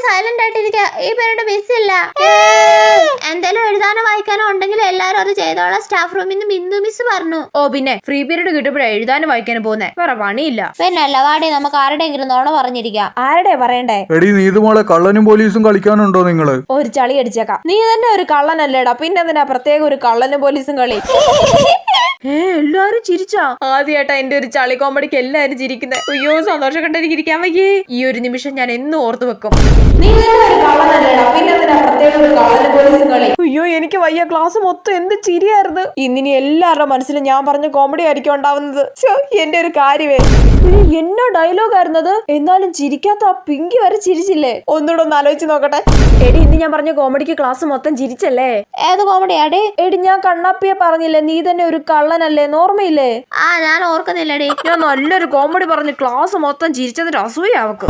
Silent ആയിട്ടിരിക്കുക. ഈ period മിസ്സില്ല. എന്തായാലും എഴുതാനോ വായിക്കാനോ ഉണ്ടെങ്കിൽ എല്ലാരും അത് ചെയ്തോളാം. സ്റ്റാഫ് റൂമിൽ നിന്ന് ബിന്ദു മിസ് പറഞ്ഞു. ഓ പിന്നെ ഫ്രീ പീരീഡ് കിട്ടുമ്പോഴേ എഴുതാനും വായിക്കാനും പോകുന്നേ, വേറെ പണിയില്ല. പിന്നല്ല വാടി, നമുക്ക് ആരുടെയെങ്കിലും നോണ പറഞ്ഞിരിക്കാം. ആരുടെ പറയണ്ടേ? എടി നീതുമോളെ കള്ളനും പോലീസും കളിക്കാനുണ്ടോ നിങ്ങള്? ഒരു ചളി അടിച്ചേക്കാം. നീ തന്നെ ഒരു കള്ളനല്ലേടാ, പിന്നെ എന്തിനാ പ്രത്യേക ഒരു കള്ളനും പോലീസും കളി? എല്ലാരും ചിരിച്ചാ? ആദ്യമായിട്ടാ എന്റെ ഒരു ചളി കോമഡിക്ക് എല്ലാരും ചിരിക്കുന്നത്. അയ്യോ സന്തോഷം കണ്ടെനിക്ക് ഇരിക്കാൻ വയ്യേ. ഈ ഒരു നിമിഷം ഞാൻ എന്നും ഓർത്തു വെക്കും. അയ്യോ എനിക്ക് വയ്യ, ക്ലാസ് മൊത്തം എന്ത് ചിരിയായിരുന്നു. ഇന്നിനി എല്ലാവരുടെ മനസ്സിലും ഞാൻ പറഞ്ഞ കോമഡി ആയിരിക്കും ഉണ്ടാവുന്നത്. എന്റെ ഒരു കാര്യമേ, എന്നോ ഡയലോഗ് ആയിരുന്നത്. എന്നാലും ചിരിക്കാത്ത ആ പിങ്കി വരെ ചിരിച്ചില്ലേ? ഒന്നുകൂടെ ഒന്ന് ആലോചിച്ച് നോക്കട്ടെ. എടി ഇന്ന് ഞാൻ പറഞ്ഞ കോമഡിക്ക് ക്ലാസ് മൊത്തം ചിരിച്ചല്ലേ? ഏത് കോമഡിയാടി? എടി ഞാൻ കണ്ണാപ്പിയെ പറഞ്ഞില്ലേ, നീ തന്നെ ഒരു കള്ളനല്ലേ, ഓർമ്മയില്ലേ? ഞാൻ ഓർക്കുന്നില്ലടി. ഞാൻ നല്ലൊരു കോമഡി പറഞ്ഞ് ക്ലാസ് മൊത്തം ചിരിച്ചതിന്റെ അസൂയ അവക്ക്.